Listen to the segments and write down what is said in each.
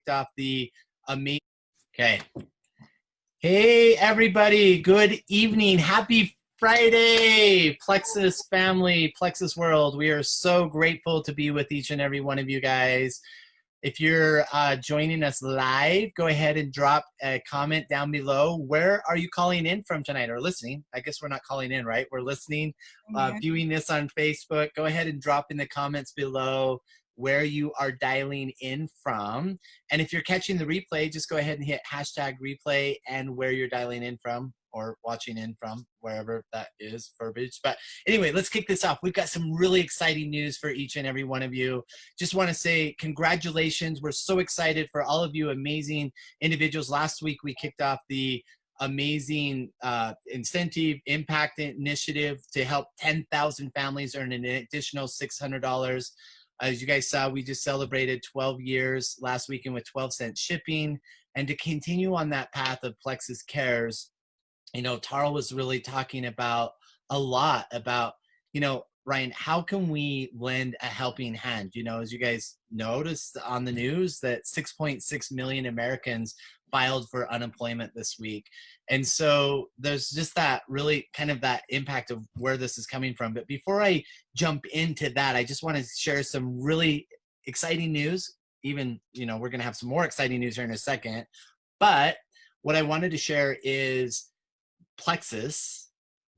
off the amazing. Okay. Hey, everybody. Good evening. Happy Friday, Plexus family, Plexus world. We are so grateful to be with each and every one of you guys. If you're joining us live, go ahead and drop a comment down below. Where are you calling in from tonight or listening? I guess we're not calling in, right? We're listening, viewing this on Facebook. Go ahead and drop in the comments below where you are dialing in from. And if you're catching the replay, just go ahead and hit hashtag replay and where you're dialing in from or watching in from, wherever that is verbiage. But anyway, let's kick this off. We've got some really exciting news for each and every one of you. Just want to say congratulations. We're so excited for all of you amazing individuals. Last week, we kicked off the amazing incentive impact initiative to help 10,000 families earn an additional $600. As you guys saw, we just celebrated 12 years last weekend with 12-cent shipping. And to continue on that path of Plexus Cares, you know, Tara was really talking about a lot about, you know, Ryan, how can we lend a helping hand? You know, as you guys noticed on the news that 6.6 million Americans filed for unemployment this week. And so there's just that really kind of that impact of where this is coming from. But before I jump into that, I just want to share some really exciting news. Even, you know, we're going to have some more exciting news here in a second. But what I wanted to share is Plexus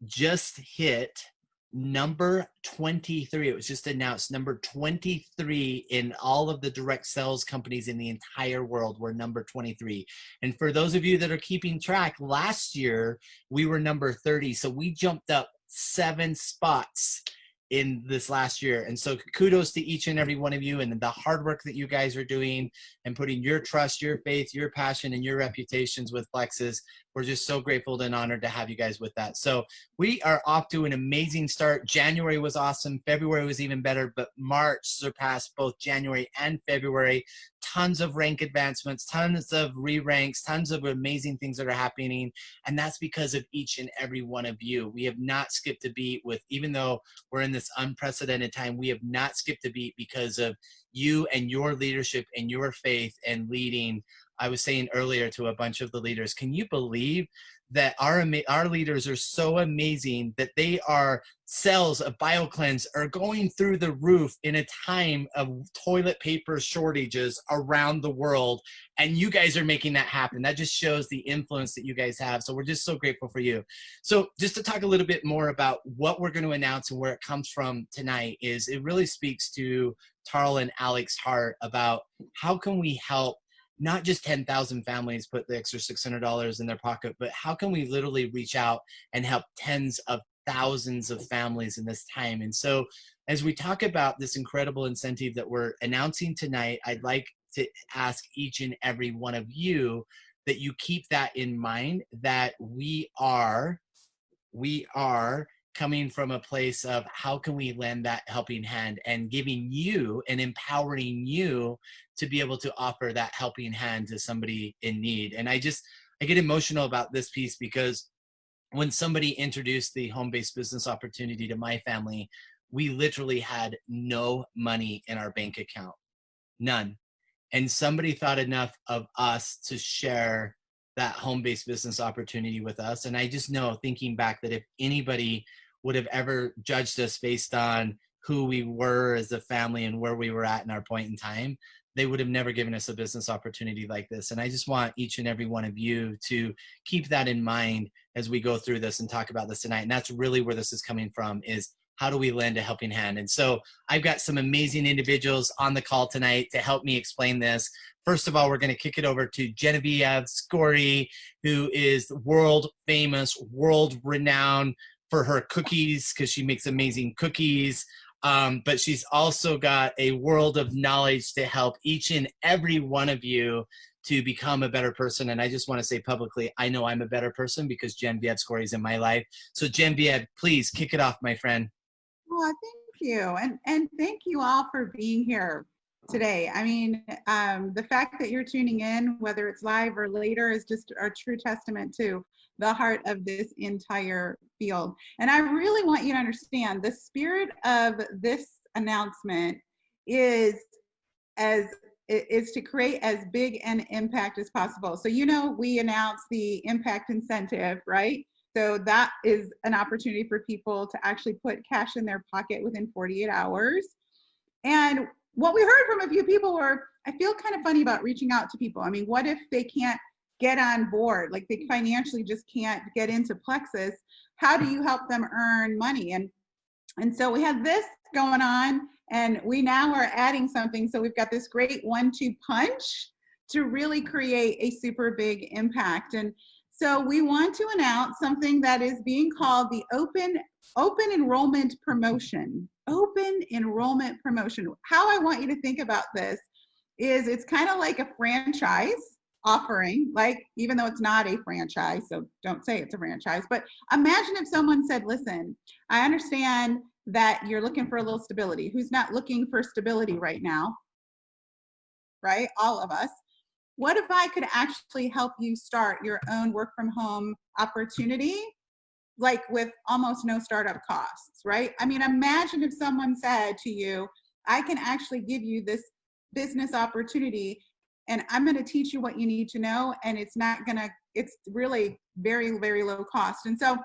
just hit number 23. It was just announced number 23 in all of the direct sales companies in the entire world. Were number 23. And for those of you that are keeping track, last year we were number 30. So we jumped up 7 spots in this last year. And so kudos to each and every one of you and the hard work that you guys are doing and putting your trust, your faith, your passion, and your reputations with Plexus. We're just so grateful and honored to have you guys with that. So we are off to an amazing start. January was awesome. February was even better, but March surpassed both January and February. Tons of rank advancements, tons of re-ranks, tons of amazing things that are happening. And that's because of each and every one of you. We have not skipped a beat with, even though we're in this unprecedented time, we have not skipped a beat because of you and your leadership and your faith and leading. I was saying earlier to a bunch of the leaders, can you believe that our leaders are so amazing that they are sales of BioCleanse are going through the roof in a time of toilet paper shortages around the world, and you guys are making that happen. That just shows the influence that you guys have. So we're just so grateful for you. So just to talk a little bit more about what we're going to announce and where it comes from tonight, is it really speaks to Tarl and Alex's heart about how can we help not just 10,000 families put the extra $600 in their pocket, but how can we literally reach out and help tens of thousands of families in this time? And so as we talk about this incredible incentive that we're announcing tonight, I'd like to ask each and every one of you that you keep that in mind, that we are coming from a place of how can we lend that helping hand and giving you and empowering you to be able to offer that helping hand to somebody in need. And I get emotional about this piece because when somebody introduced the home-based business opportunity to my family, we literally had no money in our bank account, none. And somebody thought enough of us to share that home-based business opportunity with us. And I just know, thinking back, that if anybody would have ever judged us based on who we were as a family and where we were at in our point in time, they would have never given us a business opportunity like this. And I just want each and every one of you to keep that in mind as we go through this and talk about this tonight. And that's really where this is coming from, is how do we lend a helping hand? And so I've got some amazing individuals on the call tonight to help me explain this. First of all, we're going to kick it over to Genevieve Scory, who is world famous, world renowned for her cookies, because she makes amazing cookies. But she's also got a world of knowledge to help each and every one of you to become a better person. And I just want to say publicly, I know I'm a better person because Genevieve Scory is in my life. So Genevieve, please kick it off, my friend. Well, thank you. And thank you all for being here today. I mean, the fact that you're tuning in, whether it's live or later, is just a true testament to the heart of this entire field. And I really want you to understand the spirit of this announcement is as is to create as big an impact as possible. So, we announced the impact incentive, right? So that is an opportunity for people to actually put cash in their pocket within 48 hours. And what we heard from a few people were, I feel kind of funny about reaching out to people. I mean, what if they can't get on board? Like they financially just can't get into Plexus. How do you help them earn money? And so we had this going on, and we now are adding something. So we've got this great 1-2 punch to really create a super big impact. And so we want to announce something that is being called the open enrollment promotion. Open enrollment promotion. How I want you to think about this is it's kind of like a franchise offering, like, even though it's not a franchise, so don't say it's a franchise, but imagine if someone said, listen, I understand that you're looking for a little stability. Who's not looking for stability right now? Right? All of us. What if I could actually help you start your own work from home opportunity, like with almost no startup costs, right? I mean, imagine if someone said to you, I can actually give you this business opportunity, and I'm going to teach you what you need to know, and it's really very, very low cost. And so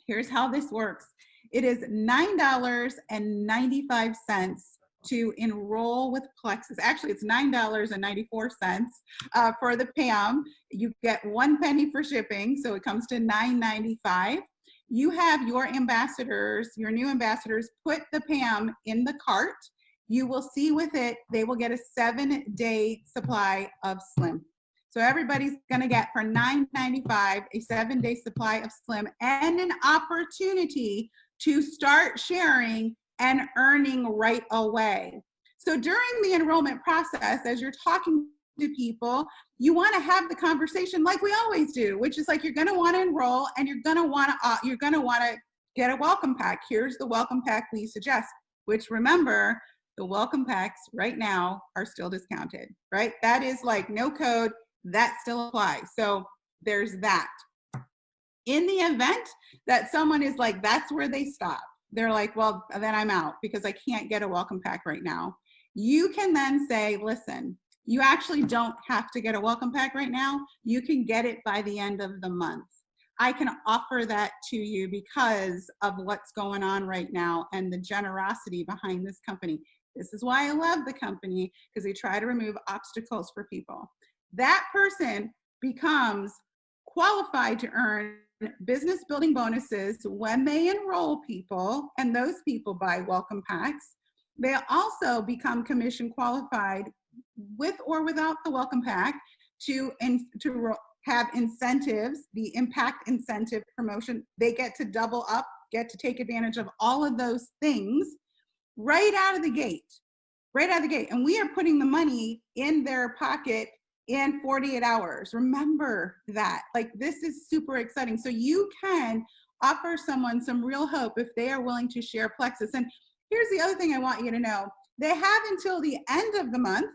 here's how this works. It is $9.95 to enroll with Plexus. Actually, it's $9.94 for the PAM. You get 1 penny for shipping, so it comes to $9.95. You have your ambassadors, your new ambassadors, put the PAM in the cart. You will see with it, they will get a 7-day supply of Slim. So everybody's gonna get for $9.95 a 7-day supply of Slim and an opportunity to start sharing and earning right away. So during the enrollment process, as you're talking to people, you wanna have the conversation like we always do, which is like, you're gonna wanna enroll and you're gonna wanna get a welcome pack. Here's the welcome pack we suggest, which, remember, the welcome packs right now are still discounted, right? That is like no code, that still applies. So there's that. In the event that someone is like, that's where they stop, they're like, well, then I'm out because I can't get a welcome pack right now. You can then say, listen, you actually don't have to get a welcome pack right now. You can get it by the end of the month. I can offer that to you because of what's going on right now and the generosity behind this company. This is why I love the company, because they try to remove obstacles for people. That person becomes qualified to earn business building bonuses when they enroll people, and those people buy welcome packs. They also become commission qualified with or without the welcome pack to have incentives, the impact incentive promotion. They get to double up, get to take advantage of all of those things right out of the gate, And we are putting the money in their pocket in 48 hours. Remember that. Like, this is super exciting. So you can offer someone some real hope if they are willing to share Plexus. And here's the other thing I want you to know. They have until the end of the month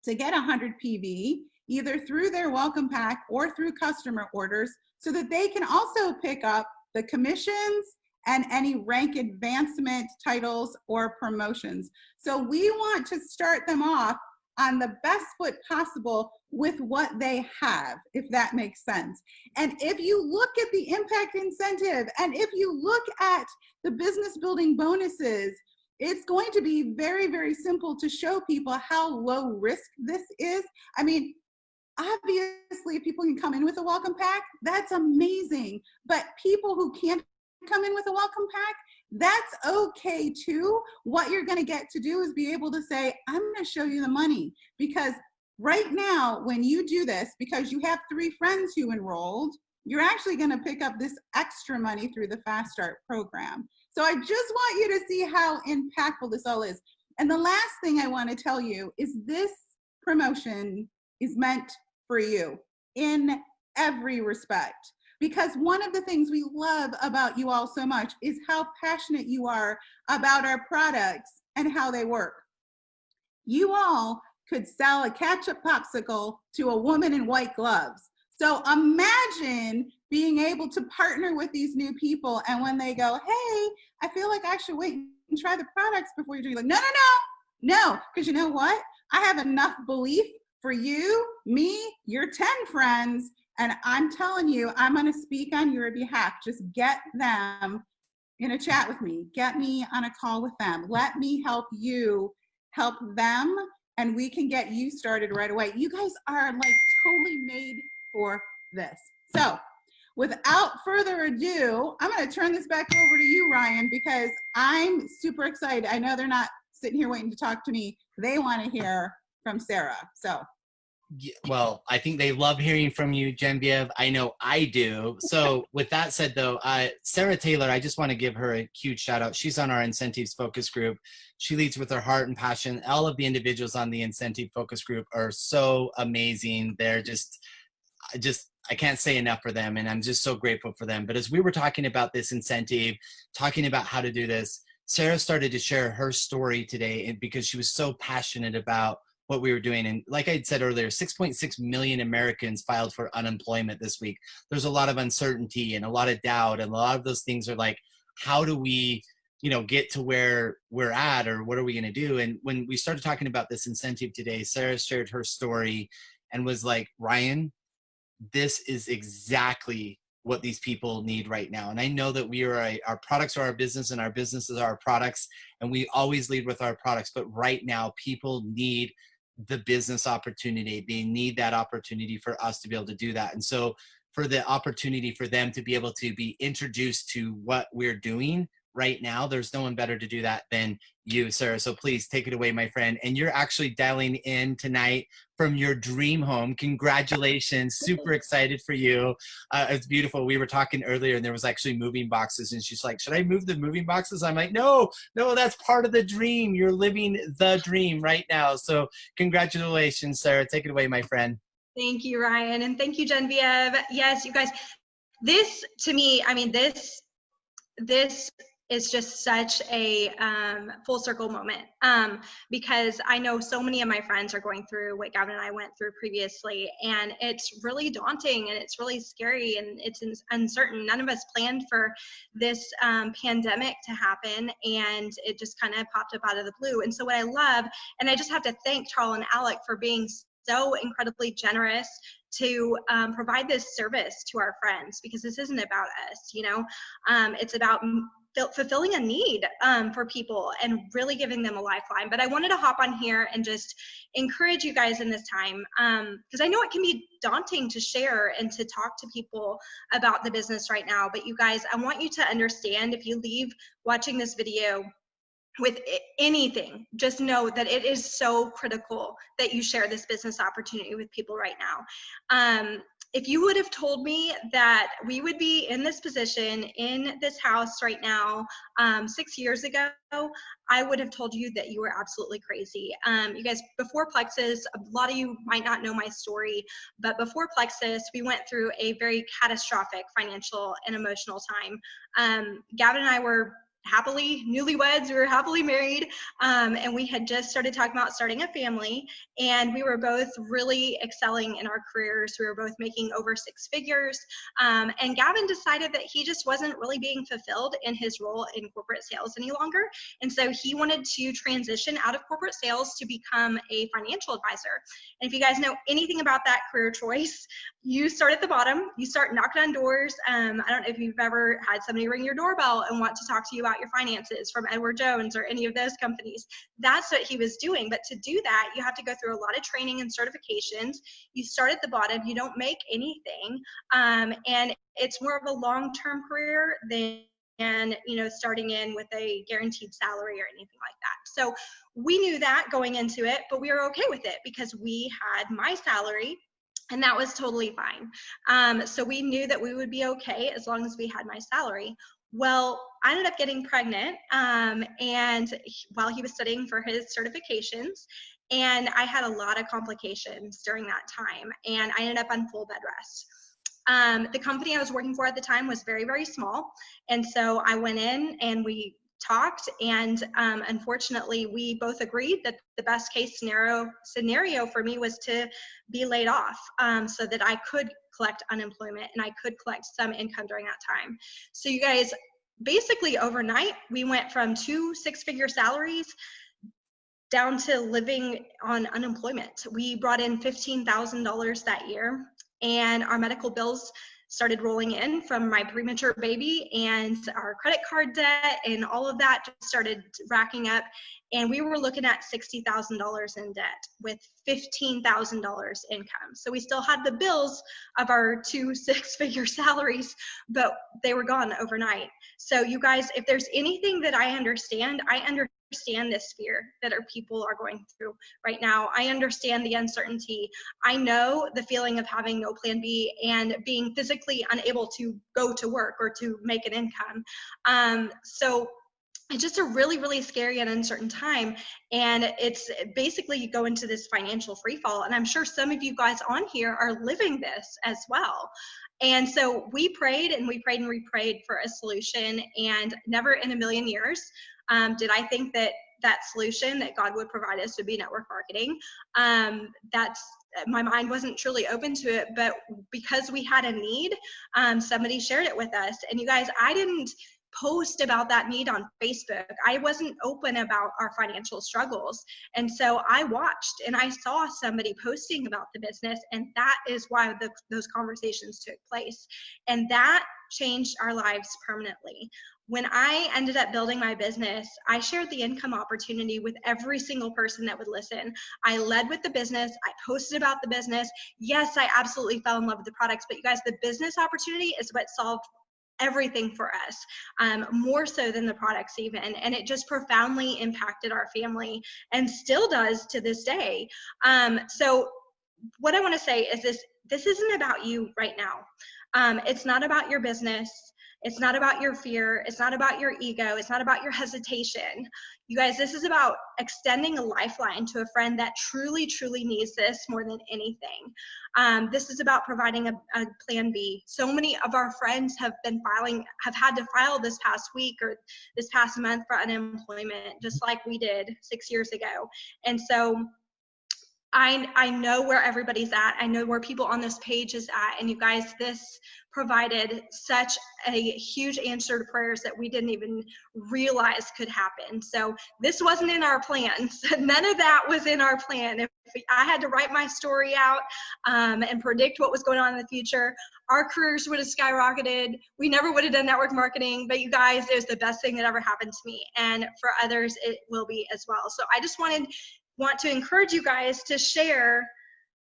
to get 100 PV, either through their welcome pack or through customer orders, so that they can also pick up the commissions and any rank advancement titles or promotions. So we want to start them off on the best foot possible with what they have, if that makes sense. And if you look at the impact incentive, and if you look at the business building bonuses, it's going to be very, very simple to show people how low risk this is. I mean, obviously, if people can come in with a welcome pack, that's amazing. But people who can't come in with a welcome pack, that's okay too. What you're going to get to do is be able to say, I'm going to show you the money. Because right now, when you do this, because you have 3 friends who enrolled, you're actually going to pick up this extra money through the Fast Start program. So I just want you to see how impactful this all is. And the last thing I want to tell you is this promotion is meant for you in every respect. Because one of the things we love about you all so much is how passionate you are about our products and how they work. You all could sell a ketchup popsicle to a woman in white gloves. So imagine being able to partner with these new people, and when they go, hey, I feel like I should wait and try the products before you do, you're like, no, because you know what? I have enough belief for you, me, your 10 friends, and I'm telling you, I'm going to speak on your behalf. Just get them in a chat with me. Get me on a call with them. Let me help you help them, and we can get you started right away. You guys are like totally made for this. So without further ado, I'm going to turn this back over to you, Ryan, because I'm super excited. I know they're not sitting here waiting to talk to me. They want to hear from Sarah. So. Well, I think they love hearing from you, Genevieve. I know I do. So with that said, though, Sarah Taylor, I just want to give her a huge shout out. She's on our incentives focus group. She leads with her heart and passion. All of the individuals on the incentive focus group are so amazing. They're I can't say enough for them, and I'm just so grateful for them. But as we were talking about this incentive, talking about how to do this, Sarah started to share her story today because she was so passionate about what we were doing. And like I said earlier, 6.6 million Americans filed for unemployment this week. There's a lot of uncertainty and a lot of doubt, and a lot of those things are like, how do we, get to where we're at, or what are we going to do? And when we started talking about this incentive today, Sarah shared her story and was like, Ryan, this is exactly what these people need right now. And I know that our products are our business, and our businesses are our products, and we always lead with our products. But right now, people need the business opportunity. They need that opportunity for us to be able to do that. And so for the opportunity for them to be able to be introduced to what we're doing right now, there's no one better to do that than you, Sarah. So please take it away, my friend. And you're actually dialing in tonight from your dream home. Congratulations. Super excited for you. It's beautiful. We were talking earlier, and there was actually moving boxes, and she's like, should I move the moving boxes? I'm like, no, that's part of the dream. You're living the dream right now. So congratulations, Sarah. Take it away, my friend. Thank you, Ryan. And thank you, Genevieve. Yes, you guys, this to me, this is just such a full circle moment, because I know so many of my friends are going through what Gavin and I went through previously, and it's really daunting, and it's really scary, and it's uncertain. None of us planned for this pandemic to happen, and it just kind of popped up out of the blue. And so what I love, and I just have to thank Charles and Alec for being so incredibly generous to provide this service to our friends, because this isn't about us, it's about fulfilling a need for people and really giving them a lifeline. But I wanted to hop on here and just encourage you guys in this time, because I know it can be daunting to share and to talk to people about the business right now. But you guys, I want you to understand, if you leave watching this video with anything, just know that it is so critical that you share this business opportunity with people right now. If you would have told me that we would be in this position, in this house right now, 6 years ago, I would have told you that you were absolutely crazy. You guys, before Plexus, a lot of you might not know my story, but before Plexus, we went through a very catastrophic financial and emotional time. Gavin and I were happily newlyweds, we were happily married, and we had just started talking about starting a family, and we were both really excelling in our careers. We were both making over 6 figures, and Gavin decided that he just wasn't really being fulfilled in his role in corporate sales any longer, and so he wanted to transition out of corporate sales to become a financial advisor. And if you guys know anything about that career choice, you start at the bottom, you start knocking on doors. I don't know if you've ever had somebody ring your doorbell and want to talk to you about your finances from Edward Jones or any of those companies. That's what he was doing. But to do that, you have to go through a lot of training and certifications. You start at the bottom, you don't make anything. And it's more of a long-term career than starting in with a guaranteed salary or anything like that. So we knew that going into it, but we were okay with it because we had my salary, and that was totally fine. So we knew that we would be okay as long as we had my salary. Well, I ended up getting pregnant, and while he was studying for his certifications, and I had a lot of complications during that time, and I ended up on full bed rest. The company I was working for at the time was very, very small, and so I went in and we talked, and unfortunately we both agreed that the best case scenario for me was to be laid off, so that I could collect unemployment and I could collect some income during that time. So you guys, basically overnight we went from 2 6-figure salaries down to living on unemployment. We brought in $15,000 that year, and our medical bills started rolling in from my premature baby, and our credit card debt and all of that just started racking up. And we were looking at $60,000 in debt with $15,000 income. So we still had the bills of our 2 six-figure salaries, but they were gone overnight. So you guys, if there's anything that I understand this fear that our people are going through right now. I understand the uncertainty. I know the feeling of having no plan B and being physically unable to go to work or to make an income. So it's just a really, really scary and uncertain time. And it's basically you go into this financial free fall. And I'm sure some of you guys on here are living this as well. And so we prayed and we prayed and we prayed for a solution, and never in a million years did I think that that solution that God would provide us would be network marketing. That's my mind wasn't truly open to it, but because we had a need, somebody shared it with us. And you guys, I didn't post about that need on Facebook. I wasn't open about our financial struggles. And so I watched and I saw somebody posting about the business, and that is why those conversations took place. And that changed our lives permanently. When I ended up building my business, I shared the income opportunity with every single person that would listen. I led with the business. I posted about the business. Yes, I absolutely fell in love with the products, but you guys, the business opportunity is what solved everything for us, more so than the products even. And it just profoundly impacted our family and still does to this day. So what I want to say is this isn't about you right now. It's not about your business. It's not about your fear. It's not about your ego. It's not about your hesitation. You guys, this is about extending a lifeline to a friend that truly, truly needs this more than anything. This is about providing a plan B. So many of our friends have had to file this past week or this past month for unemployment, just like we did 6 years ago. And so I know where everybody's at. I know where people on this page is at. And you guys, this provided such a huge answer to prayers that we didn't even realize could happen. So this wasn't in our plans. None of that was in our plan. If I had to write my story out and predict what was going on in the future, our careers would have skyrocketed. We never would have done network marketing, but you guys, it was the best thing that ever happened to me. And for others, it will be as well. So I just want to encourage you guys to share,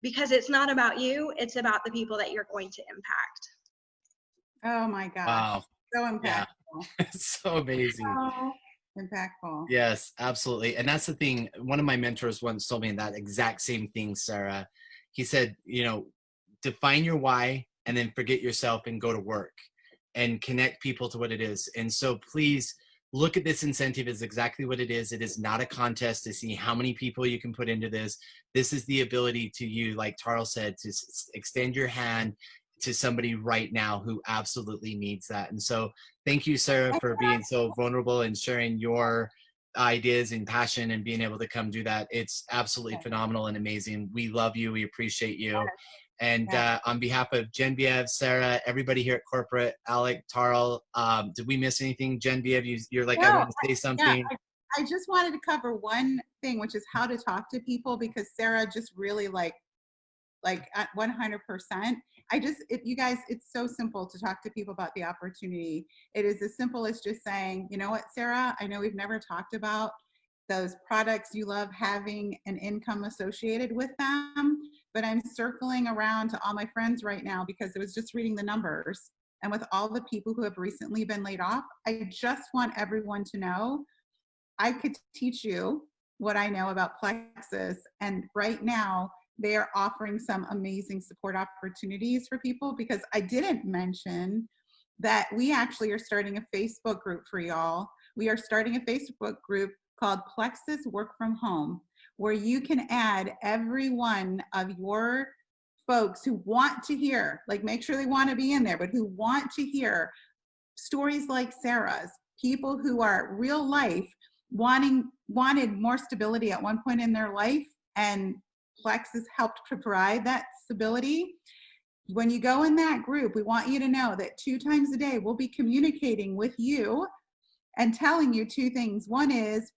because it's not about you, it's about the people that you're going to impact. Oh my gosh. Wow. So impactful. Yeah. It's so amazing. So impactful. Yes, absolutely. And that's the thing. One of my mentors once told me that exact same thing, Sarah. He said, define your why and then forget yourself and go to work and connect people to what it is. And so please look at this incentive as exactly what it is. It is not a contest to see how many people you can put into this. This is the ability to you, like Tarl said, to extend your hand to somebody right now who absolutely needs that. And so thank you, Sarah, for being so vulnerable and sharing your ideas and passion and being able to come do that. It's absolutely phenomenal and amazing. We love you. We appreciate you. And on behalf of Genevieve, Sarah, everybody here at Corporate, Alec, Tarl, did we miss anything? Genevieve, you're like, I want to say something. Yeah, I just wanted to cover one thing, which is how to talk to people, because Sarah just really like at 100%. If you guys, it's so simple to talk to people about the opportunity. It is as simple as just saying, you know what, Sarah, I know we've never talked about those products you love having an income associated with them, but I'm circling around to all my friends right now because I was just reading the numbers. And with all the people who have recently been laid off, I just want everyone to know I could teach you what I know about Plexus. And right now, they are offering some amazing support opportunities for people, because I didn't mention that we actually are starting a Facebook group for y'all. We are starting a Facebook group called Plexus Work From Home, where you can add every one of your folks who want to hear, like make sure they want to be in there, but who want to hear stories like Sarah's, people who are real life wanted more stability at one point in their life, and Plexus helped to provide that stability. When you go in that group, we want you to know that 2 times a day, we'll be communicating with you and telling you 2 things. One is,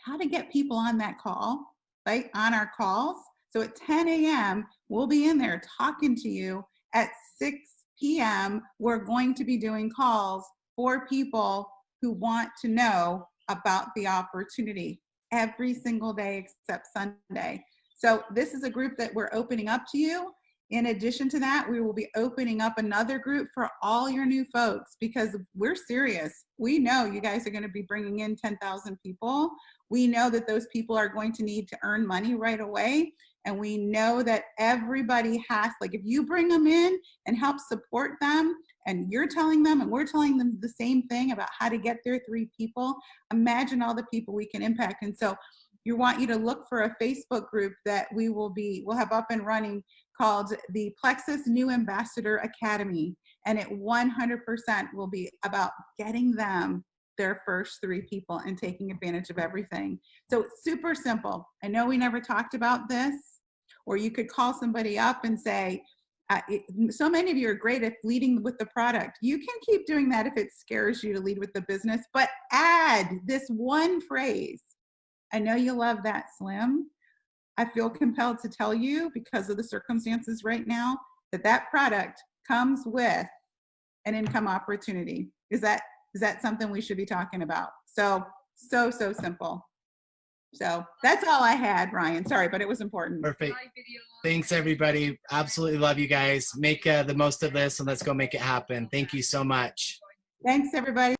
how to get people on that call, right? On our calls. So at 10 a.m., we'll be in there talking to you. At 6 p.m., we're going to be doing calls for people who want to know about the opportunity every single day except Sunday. So this is a group that we're opening up to you. In addition to that, we will be opening up another group for all your new folks because we're serious. We know you guys are going to be bringing in 10,000 people. We know that those people are going to need to earn money right away. And we know that everybody has, like, if you bring them in and help support them, and you're telling them and we're telling them the same thing about how to get their 3 people, imagine all the people we can impact. And so we want you to look for a Facebook group that we'll have up and running called the Plexus New Ambassador Academy. And it 100% will be about getting them their first 3 people and taking advantage of everything. So it's super simple. I know we never talked about this, or you could call somebody up and say, so many of you are great at leading with the product. You can keep doing that if it scares you to lead with the business, but add this one phrase. I know you love that, Slim. I feel compelled to tell you, because of the circumstances right now, that product comes with an income opportunity. Is that something we should be talking about? So simple. So that's all I had, Ryan. Sorry, but it was important. Perfect. Thanks, everybody. Absolutely love you guys. Make the most of this, and let's go make it happen. Thank you so much. Thanks, everybody.